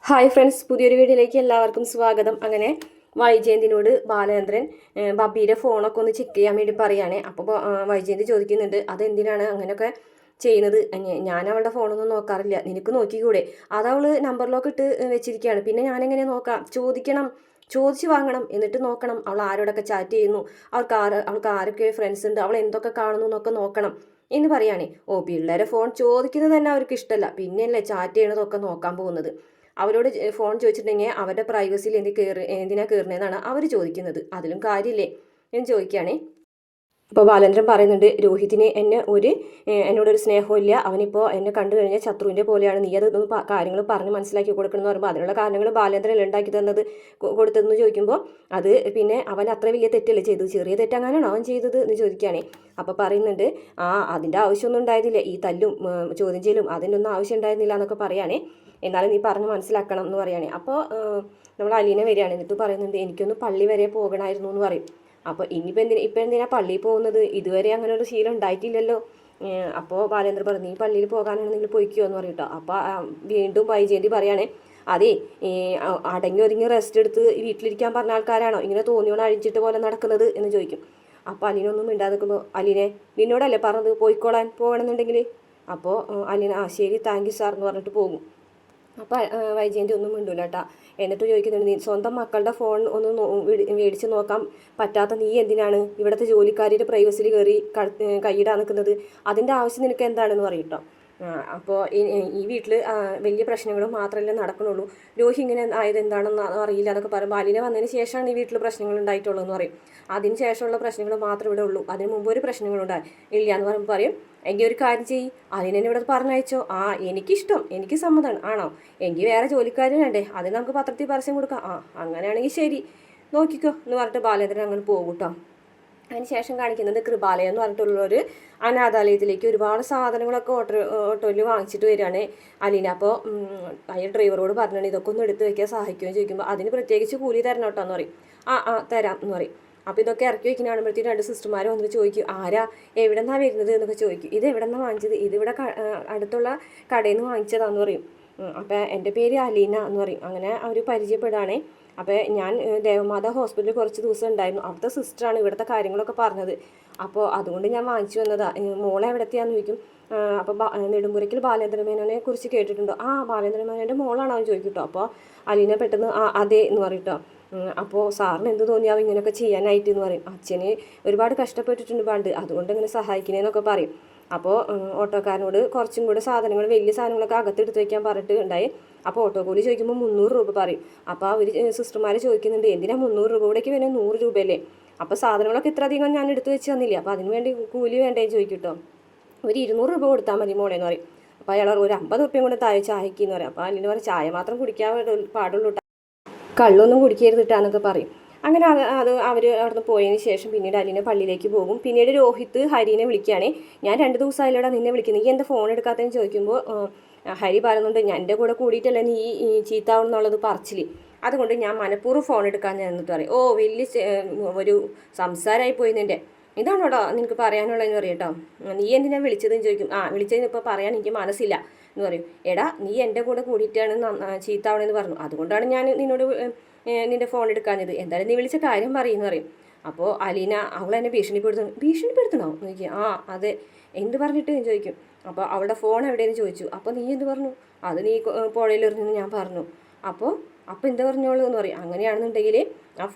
Hi friends, പുതിയൊരു വീഡിയോയിലേക്ക് എല്ലാവർക്കും സ്വാഗതം. അങ്ങനെ വൈജയന്തിനോട് ബാലേന്ദ്രൻ ബബിയുടെ ഫോണൊക്കെ ഒന്ന് ചെക്ക് ചെയ്യാൻ വേണ്ടി പറയുകയാണേ. അപ്പോൾ വൈജയന്തി ചോദിക്കുന്നുണ്ട്, അതെന്തിനാണ് അങ്ങനെയൊക്കെ ചെയ്യുന്നത്? ഞാൻ അവളുടെ ഫോണൊന്നും നോക്കാറില്ല, നിനക്ക് നോക്കിക്കൂടെ? അതവൾ നമ്പർ ലോക്ക് ഇട്ട് വെച്ചിരിക്കുകയാണ്, പിന്നെ ഞാനെങ്ങനെ നോക്കാം? ചോദിച്ചു വാങ്ങണം, എന്നിട്ട് നോക്കണം അവൾ ആരോടൊക്കെ ചാറ്റ് ചെയ്യുന്നു, അവൾക്ക് ആരൊക്കെ ഫ്രണ്ട്സ് ഉണ്ട്, അവൾ എന്തൊക്കെ കാണുന്നു എന്നൊക്കെ നോക്കണം എന്ന് പറയുകയാണേ. പിള്ളേരെ ഫോൺ ചോദിക്കുന്നത് തന്നെ അവർക്ക് ഇഷ്ടമല്ല, പിന്നെയല്ലേ ചാറ്റ് ചെയ്യണതൊക്കെ നോക്കാൻ പോകുന്നത്. അവരോട് ഫോൺ ചോദിച്ചിട്ടുണ്ടെങ്കിൽ അവരുടെ പ്രൈവസിയിൽ എന്തിനാ കയറുന്നതെന്നാണ് അവർ ചോദിക്കുന്നത്. അതിലും കാര്യമില്ലേ എന്ന് ചോദിക്കുകയാണേ. അപ്പോൾ ബാലേന്ദ്രൻ പറയുന്നുണ്ട്, രോഹിതിന് എന്നോടൊരു സ്നേഹവും ഇല്ല, അവനിപ്പോൾ എന്നെ കണ്ടു കഴിഞ്ഞാൽ ശത്രുവിൻ്റെ പോലെയാണ്, നീ അതൊന്നും കാര്യങ്ങൾ പറഞ്ഞ് മനസ്സിലാക്കി കൊടുക്കണമെന്ന് പറയുമ്പോൾ അതിനുള്ള കാരണങ്ങൾ ബാലേന്ദ്രൻ ഉണ്ടാക്കി കൊടുത്തതെന്ന് ചോദിക്കുമ്പോൾ അത് പിന്നെ അവൻ അത്ര വലിയ തെറ്റല്ലേ ചെയ്തത്, ചെറിയ തെറ്റങ്ങാനാണ് അവൻ ചെയ്തത് എന്ന് ചോദിക്കുകയാണേ. അപ്പോൾ പറയുന്നുണ്ട്, അതിൻ്റെ ആവശ്യമൊന്നും ഉണ്ടായിരുന്നില്ല, ഈ തല്ലും ചോദ്യം ചെയ്യലും അതിനൊന്നും ആവശ്യം ഉണ്ടായിരുന്നില്ല എന്നൊക്കെ പറയുകയാണേ. എന്നാലും നീ പറഞ്ഞ് മനസ്സിലാക്കണം എന്ന് പറയുകയാണേ. അപ്പോൾ നമ്മൾ അലീന വരികയാണ്, എന്നിട്ട് പറയുന്നുണ്ട്, എനിക്കൊന്ന് പള്ളി വരെ പോകണമായിരുന്നു എന്ന് പറയും. അപ്പോൾ ഇപ്പം എന്തിനാ പള്ളിയിൽ പോകുന്നത്? ഇതുവരെ അങ്ങനെ ഒരു ശീലം ഉണ്ടായിട്ടില്ലല്ലോ. അപ്പോൾ ബാലേന്ദ്രൻ പറഞ്ഞു, നീ പള്ളിയിൽ പോകാനാണെങ്കിൽ പോയിക്കോ എന്ന് പറയട്ടോ. അപ്പോൾ വീണ്ടും വൈജയന്തി പറയുകയാണേ, അതെ, അടങ്ങി ഒതുങ്ങി റെസ്റ്റ് എടുത്ത് വീട്ടിലിരിക്കാൻ പറഞ്ഞ ആൾക്കാരാണോ ഇങ്ങനെ തോന്നിയോണം അഴിച്ചിട്ട് പോലെ നടക്കുന്നത് എന്ന് ചോദിക്കും. അപ്പോൾ അലീനൊന്നും മിണ്ടാതെ നിൽക്കുമ്പോൾ, അലീനെ നിന്നോടല്ലേ പറഞ്ഞത് പോകണമെന്നുണ്ടെങ്കിൽ? അപ്പോൾ അലീന ശരി, താങ്ക് യു സാർ എന്ന് പറഞ്ഞിട്ട് പോകും. അപ്പോൾ വൈജയന്തി ഒന്നും മിണ്ടൂല കേട്ടാ. എന്നിട്ട് ചോദിക്കുന്നുണ്ട്, നീ സ്വന്തം മക്കളുടെ ഫോൺ ഒന്ന് മേടിച്ച് നോക്കാൻ പറ്റാത്ത നീ എന്തിനാണ് ഇവിടുത്തെ ജോലിക്കാരിയുടെ പ്രൈവസിയിൽ കയറി കൈയിടാൻ നിൽക്കുന്നത്? അതിൻ്റെ ആവശ്യം നിനക്ക് എന്താണെന്ന് പറയും കേട്ടോ. അപ്പോൾ ഈ വീട്ടിൽ വലിയ പ്രശ്നങ്ങളും മാത്രമല്ലേ നടക്കണുള്ളൂ, രോഹി ഇങ്ങനെ ആയത് എന്താണെന്ന് അറിയില്ല എന്നൊക്കെ പറയുമ്പോൾ, അലീന വന്നതിന് ശേഷമാണ് ഈ വീട്ടിൽ പ്രശ്നങ്ങൾ ഉണ്ടായിട്ടുള്ളൂ എന്ന് പറയും. അതിന് ശേഷമുള്ള പ്രശ്നങ്ങൾ മാത്രം ഇവിടെ ഉള്ളൂ, അതിന് മുമ്പ് ഒരു പ്രശ്നങ്ങളുണ്ടായി ഇല്ല എന്ന് പറയുമ്പോൾ പറയും, എങ്കിൽ ഒരു കാര്യം ചെയ്യ്, അതിനെ ഇവിടെ പറഞ്ഞയച്ചോ. എനിക്കിഷ്ടം, എനിക്ക് സമ്മതമാണ് ആണോ, എങ്കിൽ വേറെ ജോലിക്കാരും വേണ്ടേ, അത് നമുക്ക് പത്രത്തിൽ പരസ്യം കൊടുക്കാം. അങ്ങനെയാണെങ്കിൽ ശരി, നോക്കിക്കോ എന്ന് പറഞ്ഞിട്ട് ബാലേന്ദ്രൻ അങ്ങനെ പോകും കേട്ടോ. അതിനുശേഷം കാണിക്കുന്നത് കൃപാലയം എന്ന് പറഞ്ഞിട്ടുള്ളൊരു അനാഥാലയത്തിലേക്ക് ഒരുപാട് സാധനങ്ങളൊക്കെ ഓട്ടോയിൽ വാങ്ങിച്ചിട്ട് വരികയാണ് അലീന. അപ്പോൾ അയ്യ ഡ്രൈവറോട് പറഞ്ഞാണ്, ഇതൊക്കെ ഒന്ന് എടുത്ത് വെക്കാൻ സഹായിക്കുമെന്ന് ചോദിക്കുമ്പോൾ, അതിന് പ്രത്യേകിച്ച് കൂലി തരണം കേട്ടോ എന്ന് പറയും. തരാം എന്ന് പറയും. അപ്പോൾ ഇതൊക്കെ ഇറക്കി വെക്കുന്ന കാണുമ്പോഴത്തേക്കും രണ്ട് സിസ്റ്റർമാർ വന്നിട്ട് ചോദിക്കും, ആരാ എവിടെ നിന്നാണ് വരുന്നത് എന്നൊക്കെ ചോദിക്കും. ഇത് എവിടെ നിന്നാണ് വാങ്ങിച്ചത്? ഇതിവിടെ അടുത്തുള്ള കടയിൽ നിന്ന് വാങ്ങിച്ചതാന്ന് പറയും. അപ്പോൾ എൻ്റെ പേര് അലീന എന്ന് പറയും. അങ്ങനെ അവർ പരിചയപ്പെടുകയാണേ. അപ്പോൾ ഞാൻ ദേവമാത ഹോസ്പിറ്റലിൽ കുറച്ച് ദിവസം ഉണ്ടായിരുന്നു, അവിടുത്തെ സിസ്റ്ററാണ് ഇവിടുത്തെ കാര്യങ്ങളൊക്കെ പറഞ്ഞത്. അപ്പോൾ അതുകൊണ്ട് ഞാൻ വാങ്ങിച്ചു വന്നതാണ്. മോളെ എവിടത്തെയാന്ന് ചോദിക്കും. അപ്പോൾ നെടുമ്പുരയ്ക്കൽ ബാലേന്ദ്ര മേനോനെ കുറിച്ച് കേട്ടിട്ടുണ്ടോ? ബാലേന്ദ്ര മേനോൻ്റെ മോളാണോ എന്ന് ചോദിക്കും കേട്ടോ. അപ്പോൾ അലീന പെട്ടെന്ന് അതെ എന്ന് പറയും കേട്ടോ. അപ്പോൾ സാറിന് എന്ത് തോന്നിയാവും ഇങ്ങനെയൊക്കെ ചെയ്യാനായിട്ട് എന്ന് പറയും. അച്ഛന് ഒരുപാട് കഷ്ടപ്പെട്ടിട്ടുണ്ട് പണ്ട്, അതുകൊണ്ട് ഇങ്ങനെ സഹായിക്കണേന്നൊക്കെ പറയും. അപ്പോൾ ഓട്ടോക്കാരനോട് കുറച്ചും കൂടെ സാധനങ്ങൾ, വലിയ സാധനങ്ങളൊക്കെ അകത്തെടുത്ത് വയ്ക്കാൻ പറഞ്ഞിട്ട് ഉണ്ടായി. അപ്പോൾ ഓട്ടോ കൂലി ചോദിക്കുമ്പോൾ 300 രൂപ പറയും. അപ്പോൾ അവർ സിസ്റ്റർമാർ ചോദിക്കുന്നുണ്ട്, എന്തിനാ 300 രൂപ കൂടേക്ക് വേണേൽ 100 രൂപയല്ലേ? അപ്പോൾ സാധനങ്ങളൊക്കെ ഇത്ര അധികം ഞാൻ എടുത്ത് വെച്ച് തന്നില്ല, അപ്പോൾ അതിന് വേണ്ടി കൂലി വേണ്ടേ ചോദിക്കും കേട്ടോ. ഒരു 200 രൂപ കൊടുത്താൽ മതി മോളേന്ന് പറയും. അപ്പോൾ അയാൾ ഒരു 50 രൂപയും കൂടെ താഴെ ചായക്ക് എന്ന് പറയും. അപ്പോൾ അതിന് പറയും, ചായ മാത്രം കുടിക്കാൻ പാടുള്ളൂ, കള്ളൊന്നും കുടിക്കരുതിട്ടാന്നൊക്കെ പറയും. അങ്ങനെ അവർ അവിടുന്ന് പോയതിന് ശേഷം പിന്നീട് അലീന പള്ളിയിലേക്ക് പോകും. പിന്നീട് രോഹിത് ഹരിനെ വിളിക്കുകയാണേ, ഞാൻ 2 ദിവസമായില്ലോടാ നിന്നെ വിളിക്കുന്നത്, ഈ എന്താ ഫോൺ എടുക്കാത്തതെന്ന് ചോദിക്കുമ്പോൾ ഹരി പറയുന്നുണ്ട്, എൻ്റെ കൂടെ കൂടിയിട്ടല്ലേ നീ ചീത്താവണം എന്നുള്ളത് പറച്ചിൽ, അതുകൊണ്ട് ഞാൻ മനഃപൂർവ്വം ഫോൺ എടുക്കാൻ ഞാൻ എന്നിട്ട് പറയും. വലിയ ഒരു സംസാരമായി പോയി നിൻ്റെ, ഇതാണോടാ നിനക്ക് പറയാനുള്ളതെന്ന് പറയും കേട്ടോ. നീ എന്തിനാ വിളിച്ചതെന്ന് ചോദിക്കും. വിളിച്ചതിന് ഇപ്പോൾ പറയാൻ എനിക്ക് മനസ്സില്ല എന്ന് പറയും. എടാ നീ എൻ്റെ കൂടെ കൂടിയിട്ടാണ് ചീത്താവണമെന്ന് പറഞ്ഞു, അതുകൊണ്ടാണ് ഞാൻ നിന്നോട് നിൻ്റെ ഫോൺ എടുക്കാഞ്ഞത്, എന്തായാലും നീ വിളിച്ച കാര്യം പറയുമെന്ന് പറയും. അപ്പോൾ അലീന അവളെന്നെ ഭീഷണിപ്പെടുത്തണോ എന്ന് ചോദിക്കും. അതെ, എന്ത് പറഞ്ഞിട്ട് എന്ന് ചോദിക്കും. അപ്പോൾ അവളുടെ ഫോൺ എവിടെയെന്ന് ചോദിച്ചു. അപ്പോൾ നീ എന്ത് പറഞ്ഞു? അത് നീ പുഴയിലെറിഞ്ഞെന്ന് ഞാൻ പറഞ്ഞു. അപ്പോൾ എന്താ പറഞ്ഞോളൂ എന്ന് പറയും. അങ്ങനെയാണെന്നുണ്ടെങ്കിൽ ആ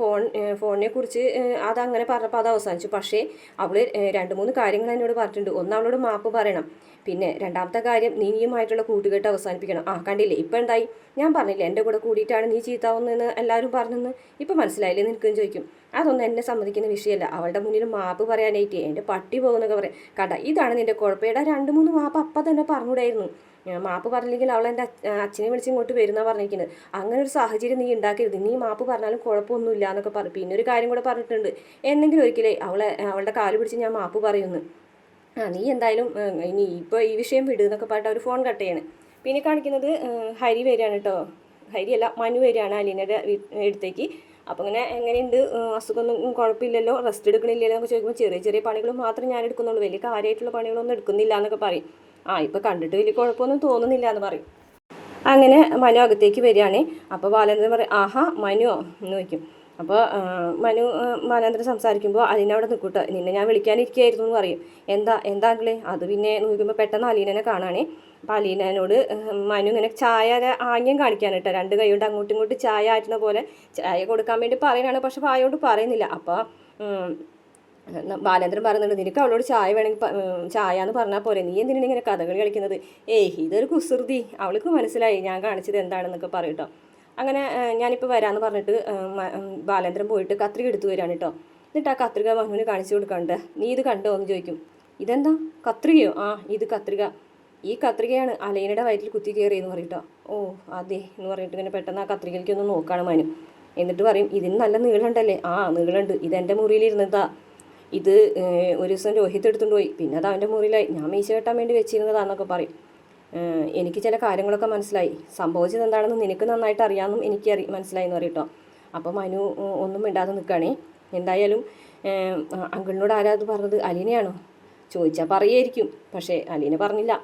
ഫോണിനെ കുറിച്ച് അതങ്ങനെ പറഞ്ഞപ്പോൾ അത് അവസാനിച്ചു. പക്ഷേ അവൾ 2-3 കാര്യങ്ങൾ എന്നോട് പറഞ്ഞിട്ടുണ്ട്. ഒന്ന്, അവളോട് മാപ്പ് പറയണം, പിന്നെ രണ്ടാമത്തെ കാര്യം നീയുമായിട്ടുള്ള കൂട്ടുകെട്ട് അവസാനിപ്പിക്കണം. കണ്ടില്ലേ ഇപ്പം എന്തായി? ഞാൻ പറഞ്ഞില്ലേ എൻ്റെ കൂടെ കൂടിയിട്ടാണ് നീ ചീത്താവുന്നതെന്ന് എല്ലാവരും പറഞ്ഞെന്ന്, ഇപ്പം മനസ്സിലായില്ലേ നിനക്കെന്ന് ചോദിക്കും. അതൊന്നും എന്നെ സമ്മതിക്കുന്ന വിഷയമല്ല, അവളുടെ മുന്നിൽ മാപ്പ് പറയാനായിട്ട് എൻ്റെ പട്ടി പോകുന്നൊക്കെ പറയാം. കണ്ട, ഇതാണ് നിൻ്റെ കുഴപ്പമില്ല, 2-3 മാപ്പ് അപ്പം തന്നെ പറഞ്ഞുകൂടായിരുന്നു. മാപ്പ് പറഞ്ഞില്ലെങ്കിൽ അവൾ എൻ്റെ അച്ഛനെ വിളിച്ച് ഇങ്ങോട്ട് വരുന്ന പറഞ്ഞിരിക്കുന്നത്. അങ്ങനെ ഒരു സാഹചര്യം നീ ഉണ്ടാക്കരുത്, നീ മാപ്പ് പറഞ്ഞാലും കുഴപ്പമൊന്നുമില്ല എന്നൊക്കെ പറഞ്ഞു. പിന്നെ ഒരു കാര്യം കൂടെ പറഞ്ഞിട്ടുണ്ട്, എന്നെങ്കിലും ഒരിക്കലേ അവളുടെ കാല് പിടിച്ച് ഞാൻ മാപ്പ് പറയുന്നു. നീ എന്തായാലും ഇനി ഇപ്പോൾ ഈ വിഷയം വിടുക എന്നൊക്കെ പറഞ്ഞിട്ട് അവർ ഫോൺ കട്ട് ചെയ്യണം. പിന്നെ കാണിക്കുന്നത് ഹരി വരികയാണ് കേട്ടോ. ഹരിയല്ല, മനു വരികയാണ് അലീനയുടെ അടുത്തേക്ക്. അപ്പോൾ ഇങ്ങനെ എങ്ങനെയുണ്ട്, അസുഖമൊന്നും കുഴപ്പമില്ലല്ലോ, റെസ്റ്റ് എടുക്കണില്ലല്ലോ എന്നൊക്കെ ചോദിക്കുമ്പോൾ ചെറിയ ചെറിയ പണികൾ മാത്രം ഞാൻ എടുക്കുന്നുള്ളൂ, വലിയ കാര്യമായിട്ടുള്ള പണികളൊന്നും എടുക്കുന്നില്ല എന്നൊക്കെ പറയും. ഇപ്പോൾ കണ്ടിട്ട് വലിയ കുഴപ്പമൊന്നും തോന്നുന്നില്ല എന്ന് പറയും. അങ്ങനെ മനു അകത്തേക്ക് വരികയാണ്. അപ്പോൾ ബാലേന്ദ്രൻ പറയും, ആഹാ മനുവോ എന്ന് ചോദിക്കും. അപ്പോൾ മനു ബാലേന്ദ്രൻ സംസാരിക്കുമ്പോൾ അലീന അവിടെ നിൽക്കൂട്ടോ, നിന്നെ ഞാൻ വിളിക്കാനിരിക്കുകയായിരുന്നു എന്ന് പറയും. എന്താ അത് പിന്നെ നോക്കുമ്പോൾ പെട്ടെന്ന് അലീനനെ കാണാണേ. അപ്പോൾ അലീനോട് മനു ഇങ്ങനെ ചായ ആംഗ്യം കാണിക്കാൻ കേട്ടോ, രണ്ട് കൈ കൊണ്ട് അങ്ങോട്ടും ഇങ്ങോട്ടും ചായ ആറ്റുന്ന പോലെ ചായ കൊടുക്കാൻ വേണ്ടി പറയുന്നതാണ്. പക്ഷെ വായോണ്ട് പറയുന്നില്ല. അപ്പോൾ ബാലേന്ദ്രൻ പറയുന്നുണ്ട്, നിനക്ക് അവളോട് ചായ വേണമെങ്കിൽ ചായ എന്ന് പറഞ്ഞാൽ പോലെ, നീ എന്തിനാണ് ഇങ്ങനെ കഥകളി കളിക്കുന്നത്? ഇതൊരു കുസൃതി, അവൾക്ക് മനസ്സിലായി ഞാൻ കാണിച്ചത് എന്താണെന്നൊക്കെ പറയും കേട്ടോ. അങ്ങനെ ഞാനിപ്പോൾ വരാമെന്ന് പറഞ്ഞിട്ട് ബാലേന്ദ്രൻ പോയിട്ട് കത്രിക എടുത്തു വരികയാണ് കേട്ടോ. എന്നിട്ട് ആ കത്രിക മനുവിന് കാണിച്ചു കൊടുക്കാണ്ട്, നീ ഇത് കണ്ടോ എന്ന് ചോദിക്കും. ഇതെന്താ കത്രികയോ? ഇത് കത്രിക, ഈ കത്രികയാണ് അലീനയുടെ വയറ്റിൽ കുത്തി കയറിയെന്ന് പറയട്ടോ. അതെ എന്ന് പറഞ്ഞിട്ട് ഇങ്ങനെ പെട്ടെന്ന് ആ കത്രികയ്ക്കൊന്ന് നോക്കുകയാണ് മനു. എന്നിട്ട് പറയും, ഇതിന് നല്ല നീളമുണ്ടല്ലേ? നീളമുണ്ട്, ഇതെൻ്റെ മുറിയിലിരുന്നതാ, ഇത് ഒരു ദിവസം രോഹിത് എടുത്തുകൊണ്ട് പോയി, പിന്നെ അത് അവൻ്റെ മുറിയിലായി, ഞാൻ മീശ കെട്ടാൻ വേണ്ടി വെച്ചിരുന്നതാന്നൊക്കെ പറയും. എനിക്ക് ചില കാര്യങ്ങളൊക്കെ മനസ്സിലായി, സംഭവിച്ചത് എന്താണെന്ന് നിനക്ക് നന്നായിട്ട് അറിയാമെന്നും എനിക്ക് മനസ്സിലായി എന്ന് പറയും കേട്ടോ. അപ്പോൾ മനു ഒന്നും മിണ്ടാതെ നിൽക്കുകയാണേ. എന്തായാലും അങ്കിളിനോട് ആരാ അത് പറഞ്ഞത്? അലീനയാണോ ചോദിച്ചാൽ പറയുമായിരിക്കും, പക്ഷേ അലീന പറഞ്ഞില്ല,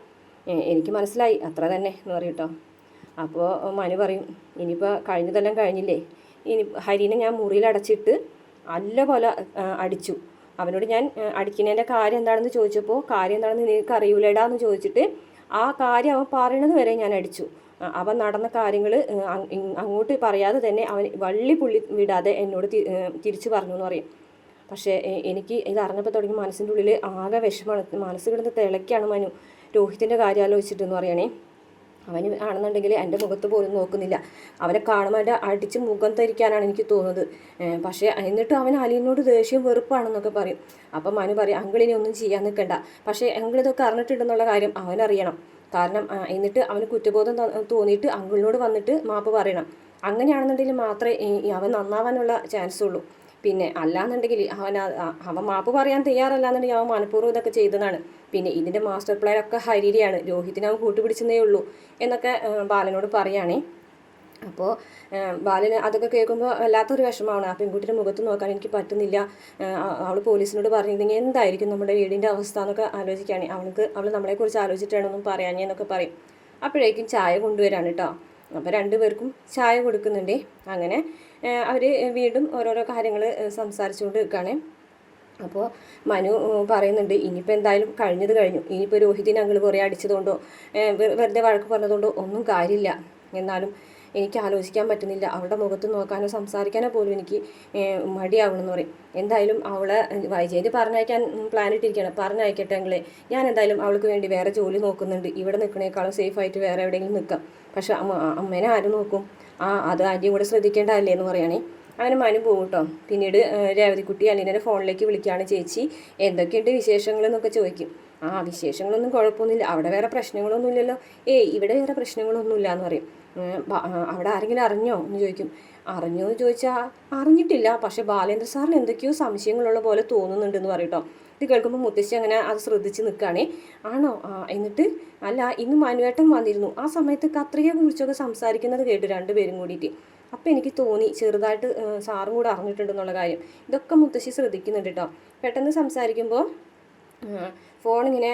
എനിക്ക് മനസ്സിലായി അത്ര തന്നെ എന്ന് പറയും കേട്ടോ. അപ്പോൾ മനു പറയും, ഇനിയിപ്പോൾ കഴിഞ്ഞതെല്ലാം കഴിഞ്ഞില്ലേ, ഇനി ഹരീനെ ഞാൻ മുറിയിൽ അടച്ചിട്ട് നല്ല പോലെ അടിച്ചു. അവനോട് ഞാൻ അടിക്കുന്നതിൻ്റെ കാര്യം എന്താണെന്ന് ചോദിച്ചപ്പോൾ, കാര്യം എന്താണെന്ന് നിനക്ക് അറിയൂലേടാന്ന് ചോദിച്ചിട്ട് ആ കാര്യം അവൻ പറയണത് വരെ ഞാൻ അടിച്ചു. അവൻ നടന്ന കാര്യങ്ങൾ അങ്ങോട്ട് പറയാതെ തന്നെ അവൻ വള്ളി പുള്ളി വിടാതെ എന്നോട് തിരിച്ചു പറഞ്ഞു എന്ന് പറയും. പക്ഷേ എനിക്ക് ഇത് അറിഞ്ഞപ്പോൾ തുടങ്ങി മനസ്സിൻ്റെ ഉള്ളിൽ ആകെ വിഷമമാണ്, മനസ്സ് കിടന്ന് തിളയ്ക്കാണ് മനു രോഹിത്തിൻ്റെ കാര്യം ആലോചിച്ചിട്ടെന്ന് പറയണേ. അവന് ആണെന്നുണ്ടെങ്കിൽ എൻ്റെ മുഖത്ത് പോലും നോക്കുന്നില്ല, അവനെ കാണുമ്പോൾ എൻ്റെ അടിച്ച് മുഖം ധരിക്കാനാണ് എനിക്ക് തോന്നുന്നത്. പക്ഷേ എന്നിട്ട് അവൻ അലീനോട് ദേഷ്യം വെറുപ്പാണെന്നൊക്കെ പറയും. അപ്പം മനു പറയും, അങ്കിളിനെ ഒന്നും ചെയ്യാൻ നിൽക്കണ്ട, പക്ഷേ അങ്കിളിതൊക്കെ അറിഞ്ഞിട്ടുണ്ടെന്നുള്ള കാര്യം അവനറിയണം. കാരണം എന്നിട്ട് അവന് കുറ്റബോധം തോന്നിയിട്ട് അങ്കിളിനോട് വന്നിട്ട് മാപ്പ് പറയണം. അങ്ങനെയാണെന്നുണ്ടെങ്കിൽ മാത്രമേ അവൻ നന്നാവാനുള്ള ചാൻസ് ഉള്ളൂ. പിന്നെ അല്ലാന്നുണ്ടെങ്കിൽ അവൻ മാപ്പ് പറയാൻ തയ്യാറല്ലാന്നുണ്ടെങ്കിൽ അവൻ മനഃപൂർവ്വം ഇതൊക്കെ ചെയ്തതാണ്. പിന്നെ ഇതിൻ്റെ മാസ്റ്റർ പ്ലാൻ ഒക്കെ ഹരിരിയാണ്, രോഹിത്തിനെ അവൻ കൂട്ടുപിടിച്ചതേ ഉള്ളൂ എന്നൊക്കെ ബാലനോട് പറയുകയാണേ. അപ്പോൾ ബാലന് അതൊക്കെ കേൾക്കുമ്പോൾ വല്ലാത്തൊരു വിഷമമാണ്. ആ പെൺകുട്ടിയുടെ മുഖത്ത് നോക്കാൻ എനിക്ക് പറ്റുന്നില്ല, അവൾ പോലീസിനോട് പറഞ്ഞിരുന്നെങ്കിൽ എന്തായിരിക്കും നമ്മുടെ വീടിൻ്റെ അവസ്ഥ എന്നൊക്കെ ആലോചിക്കുകയാണ്. അവൾ നമ്മളെക്കുറിച്ച് ആലോചിച്ചിട്ടാണെന്നും പറയാഞ്ഞെന്നൊക്കെ പറയും. അപ്പോഴേക്കും ചായ കൊണ്ടുവരാണ് കേട്ടോ. അപ്പോൾ രണ്ടുപേർക്കും ചായ കൊടുക്കുന്നുണ്ട്. അങ്ങനെ അവർ വീണ്ടും ഓരോരോ കാര്യങ്ങൾ സംസാരിച്ചുകൊണ്ട് നിൽക്കുകയാണ്. അപ്പോൾ മനു പറയുന്നുണ്ട്, ഇനിയിപ്പോൾ എന്തായാലും കഴിഞ്ഞു, ഇനിയിപ്പോൾ രോഹിതിനെ അങ്കിൾ കുറേ അടിച്ചതുകൊണ്ടോ വെറുതെ വഴക്ക് പറഞ്ഞതുകൊണ്ടോ ഒന്നും കാര്യമില്ല. എന്നാലും എനിക്ക് ആലോചിക്കാൻ പറ്റുന്നില്ല, അവളുടെ മുഖത്ത് നോക്കാനോ സംസാരിക്കാനോ പോലും എനിക്ക് മടിയാവണമെന്ന് പറയും. എന്തായാലും അവളെ വൈജയന്തി പറഞ്ഞയക്കാൻ പ്ലാൻ ഇട്ടിരിക്കുകയാണ്, പറഞ്ഞയക്കട്ടെ അങ്ങളെ, ഞാൻ എന്തായാലും അവൾക്ക് വേണ്ടി വേറെ ജോലി നോക്കുന്നുണ്ട്, ഇവിടെ നിൽക്കണേക്കാളും സേഫായിട്ട് വേറെ എവിടെയെങ്കിലും നിൽക്കാം. പക്ഷെ അമ്മേനെ ആരും നോക്കും? അത് ആൻറ്റിയും കൂടെ ശ്രദ്ധിക്കേണ്ടതല്ലേ എന്ന് പറയുകയാണേ. അങ്ങനെ മനു പോകും കേട്ടോ. പിന്നീട് രേവതിക്കുട്ടി അലീനയുടെ ഫോണിലേക്ക് വിളിക്കുകയാണ്, ചേച്ചി എന്തൊക്കെയുണ്ട് വിശേഷങ്ങളെന്നൊക്കെ ചോദിക്കും. വിശേഷങ്ങളൊന്നും കുഴപ്പമൊന്നുമില്ല, അവിടെ വേറെ പ്രശ്നങ്ങളൊന്നും ഇല്ലല്ലോ. ഇവിടെ വേറെ പ്രശ്നങ്ങളൊന്നുമില്ല എന്ന് പറയും. അവിടെ ആരെങ്കിലും അറിഞ്ഞോ എന്ന് ചോദിക്കും. അറിഞ്ഞോ എന്ന് ചോദിച്ചാൽ അറിഞ്ഞിട്ടില്ല, പക്ഷെ ബാലേന്ദ്ര സാറിന് എന്തൊക്കെയോ സംശയങ്ങളുള്ള പോലെ തോന്നുന്നുണ്ടെന്ന് പറയും കേട്ടോ. ഇത് കേൾക്കുമ്പോൾ മുത്തശ്ശി അങ്ങനെ അത് ശ്രദ്ധിച്ച് നിൽക്കുകയാണേ. ആണോ? എന്നിട്ട് അല്ല, ഇന്ന് മനുവേട്ടൻ വന്നിരുന്നു, ആ സമയത്ത് കത്രികയെ കുറിച്ചൊക്കെ സംസാരിക്കുന്നത് കേട്ടു രണ്ടുപേരും കൂടിയിട്ട്. അപ്പം എനിക്ക് തോന്നി ചെറുതായിട്ട് സാറും കൂടെ അറിഞ്ഞിട്ടുണ്ടെന്നുള്ള കാര്യം. ഇതൊക്കെ മുത്തശ്ശി ശ്രദ്ധിക്കുന്നുണ്ട് കേട്ടോ. പെട്ടെന്ന് സംസാരിക്കുമ്പോൾ ഫോണിങ്ങനെ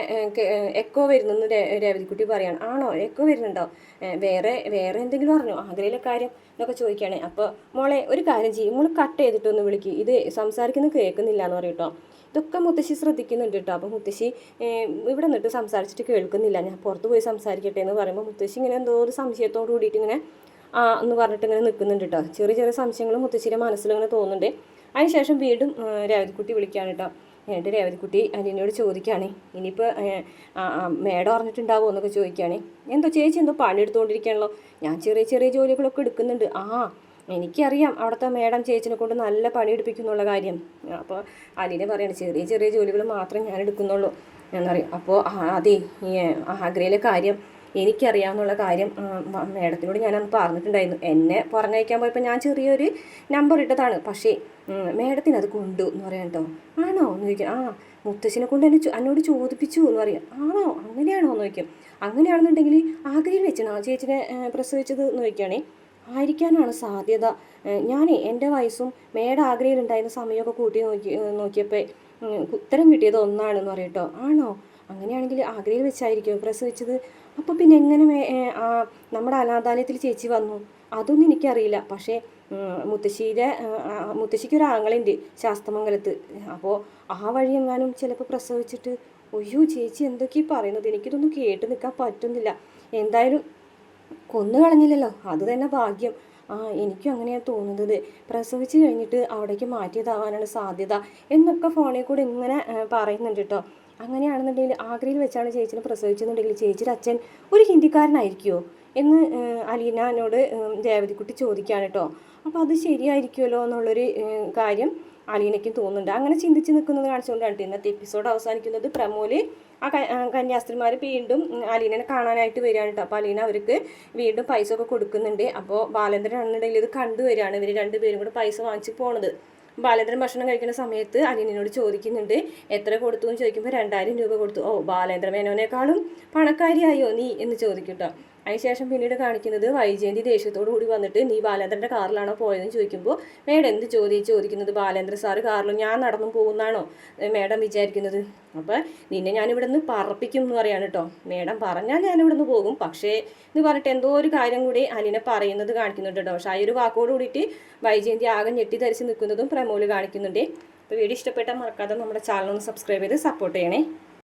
എക്കോ വരുന്നെന്ന് രേവതിക്കുട്ടി പറയാണ്. ആണോ, എക്കോ വരുന്നുണ്ടോ? വേറെ എന്തെങ്കിലും അറിഞ്ഞോ ആഗ്രയിലെ കാര്യം എന്നൊക്കെ ചോദിക്കുകയാണെ. അപ്പോൾ മോളെ ഒരു കാര്യം ചെയ്യും, മോൾ കട്ട് ചെയ്തിട്ടൊന്ന് വിളിക്കും, ഇത് സംസാരിക്കുന്നത് കേൾക്കുന്നില്ല എന്ന് പറയും കേട്ടോ. ഇതൊക്കെ മുത്തശ്ശി ശ്രദ്ധിക്കുന്നുണ്ട് കേട്ടോ. അപ്പോൾ മുത്തശ്ശി ഇവിടെ നിന്നിട്ട് സംസാരിച്ചിട്ട് കേൾക്കുന്നില്ല, ഞാൻ പുറത്ത് പോയി സംസാരിക്കട്ടെ എന്ന് പറയുമ്പോൾ മുത്തശ്ശി ഇങ്ങനെ എന്തോ ഒരു സംശയത്തോട് കൂടിയിട്ട് ഇങ്ങനെ എന്ന് പറഞ്ഞിട്ട് ഇങ്ങനെ നിൽക്കുന്നുണ്ട് കേട്ടോ. ചെറിയ ചെറിയ മുത്തശ്ശിയുടെ മനസ്സിലിങ്ങനെ തോന്നുന്നുണ്ട്. അതിനുശേഷം വീണ്ടും രേവതിക്കുട്ടി വിളിക്കുകയാണ് കേട്ടോ. എന്നിട്ട് രേവതിക്കുട്ടി അലീനയോട് ചോദിക്കുകയാണ്, ഇനിയിപ്പോൾ മേഡം അറിഞ്ഞിട്ടുണ്ടാവുമോ എന്നൊക്കെ ചോദിക്കുകയാണ്. എന്തോ ചേച്ചി എന്തോ പണിയെടുത്തുകൊണ്ടിരിക്കുകയാണല്ലോ, ഞാൻ ചെറിയ ജോലികളൊക്കെ എടുക്കുന്നുണ്ട്. എനിക്കറിയാം അവിടുത്തെ മേഡം ചേച്ചിനെ കൊണ്ട് നല്ല പണിയെടുപ്പിക്കുന്നുള്ള കാര്യം. അപ്പോൾ അലീന പറയാണ്, ചെറിയ ജോലികൾ മാത്രമേ ഞാൻ എടുക്കുന്നുള്ളൂ എന്നറിയാം. അപ്പോൾ അതെ, ആഗ്രയിലെ കാര്യം എനിക്കറിയാമെന്നുള്ള കാര്യം മേഡത്തിനോട് ഞാനന്ന് പറഞ്ഞിട്ടുണ്ടായിരുന്നു. എന്നെ പറഞ്ഞയക്കാൻ പോയപ്പോൾ ഞാൻ ചെറിയൊരു നമ്പർ ഇട്ടതാണ്, പക്ഷേ മേഡത്തിന് അത് കൊണ്ടു എന്ന് പറയാം കേട്ടോ. ആണോ എന്ന് ചോദിക്കാം. മുത്തശ്ശിനെ കൊണ്ട് എന്നോട് ചോദിപ്പിച്ചു എന്ന് പറയാം. ആണോ, അങ്ങനെയാണോ എന്ന് ചോദിക്കും. അങ്ങനെയാണെന്നുണ്ടെങ്കിൽ ആഗ്രയിൽ വെച്ചാണോ ചേച്ചിനെ പ്രസവിച്ചത് എന്ന് ചോദിക്കുകയാണേ. ആയിരിക്കാനാണ് സാധ്യത. ഞാൻ എൻ്റെ വയസ്സും മേഡം ആഗ്രയിലുണ്ടായിരുന്ന സമയമൊക്കെ കൂട്ടി നോക്കിയപ്പോൾ ഉത്തരം കിട്ടിയത് ഒന്നാണെന്ന് പറയും കേട്ടോ. ആണോ, അങ്ങനെയാണെങ്കിൽ ആഗ്രയിൽ വെച്ചായിരിക്കും പ്രസവിച്ചത്. അപ്പോൾ പിന്നെ എങ്ങനെ നമ്മുടെ അനാഥാലയത്തിൽ ചേച്ചി വന്നു? അതൊന്നും എനിക്കറിയില്ല. പക്ഷേ മുത്തശ്ശിക്ക് ഒരു ആങ്ങളുണ്ട് ശാസ്തമംഗലത്ത്. അപ്പോൾ ആ വഴി എങ്ങാനും ചിലപ്പോൾ പ്രസവിച്ചിട്ട്. ഒയ്യോ ചേച്ചി എന്തൊക്കെയാണ് പറയുന്നത്? എനിക്കിതൊന്നും കേട്ട് നിൽക്കാൻ പറ്റുന്നില്ല. എന്തായാലും കൊന്നു കളഞ്ഞില്ലല്ലോ, അത് തന്നെ ഭാഗ്യം. എനിക്കും അങ്ങനെയാണ് തോന്നുന്നത്. പ്രസവിച്ച് കഴിഞ്ഞിട്ട് അവിടേക്ക് മാറ്റിയതാവാനാണ് സാധ്യത എന്നൊക്കെ ഫോണിൽ കൂടെ ഇങ്ങനെ പറയുന്നുണ്ട് കേട്ടോ. അങ്ങനെയാണെന്നുണ്ടെങ്കിൽ ആഗ്രയിൽ വെച്ചാണ് ചേച്ചിനെ പ്രസവിച്ചെന്നുണ്ടെങ്കിൽ ചേച്ചിയുടെ അച്ഛൻ ഒരു ഹിന്ദിക്കാരനായിരിക്കുമോ എന്ന് അലീനോട് രേവതിക്കുട്ടി ചോദിക്കുകയാണ് കേട്ടോ. അപ്പോൾ അത് ശരിയായിരിക്കുമല്ലോ എന്നുള്ളൊരു കാര്യം അലീനയ്ക്കും തോന്നുന്നുണ്ട്. അങ്ങനെ ചിന്തിച്ച് നിൽക്കുന്നത് കാണിച്ചുകൊണ്ടാണ് ഇന്നത്തെ എപ്പിസോഡ് അവസാനിക്കുന്നത്. പ്രമോല് കന്യാസ്ത്രീമാർ വീണ്ടും അലീനനെ കാണാനായിട്ട് വരികയാണ് കേട്ടോ. അപ്പോൾ അലീന അവർക്ക് വീണ്ടും പൈസ ഒക്കെ കൊടുക്കുന്നുണ്ട്. അപ്പോൾ ബാലേന്ദ്രനാണെന്നുണ്ടെങ്കിൽ ഇത് കണ്ടുവരികയാണ്. ഇവർ രണ്ടുപേരും കൂടെ പൈസ വാങ്ങിച്ച് പോണത്. ബാലേന്ദ്രൻ ഭക്ഷണം കഴിക്കുന്ന സമയത്ത് അലീനയോട് ചോദിക്കുന്നുണ്ട് എത്ര കൊടുത്തു എന്ന് ചോദിക്കുമ്പോൾ 2000 രൂപ കൊടുത്തു. ഓ, ബാലേന്ദ്ര മേനോനേക്കാളും പണക്കാരിയായോ നീ എന്ന് ചോദിക്കും കേട്ടോ. അതിനുശേഷം പിന്നീട് കാണിക്കുന്നത് വൈജയന്തി ദേഷ്യത്തോടു കൂടി വന്നിട്ട് നീ ബാലേന്ദ്രൻ്റെ കാറിലാണോ പോയതെന്ന് ചോദിക്കുമ്പോൾ മേഡം എന്ത് ചോദിക്കുന്നത്? ബാലേന്ദ്ര സാറ് കാറിലും ഞാൻ നടന്നു പോകുന്നതാണോ മേഡം വിചാരിക്കുന്നത്? അപ്പോൾ നിന്നെ ഞാനിവിടെ നിന്ന് പറപ്പിക്കും എന്ന് പറയാണ് കേട്ടോ. മേഡം പറഞ്ഞാൽ ഞാനിവിടെ നിന്ന് പോകും, പക്ഷേ എന്ന് പറഞ്ഞിട്ട് എന്തോ ഒരു കാര്യം കൂടി അലീന പറയുന്നത് കാണിക്കുന്നുണ്ട് കേട്ടോ. പക്ഷേ ആ ഒരു വാക്കോട് കൂടിയിട്ട് വൈജയന്തി ആകെ ഞെട്ടിധരിച്ച് നിൽക്കുന്നതും പ്രമോല് കാണിക്കുന്നുണ്ട്. അപ്പോൾ വീഡിയോ ഇഷ്ടപ്പെട്ടാൽ മറക്കാതെ നമ്മുടെ ചാനൽ ഒന്ന് സബ്സ്ക്രൈബ് ചെയ്ത് സപ്പോർട്ട് ചെയ്യണേ.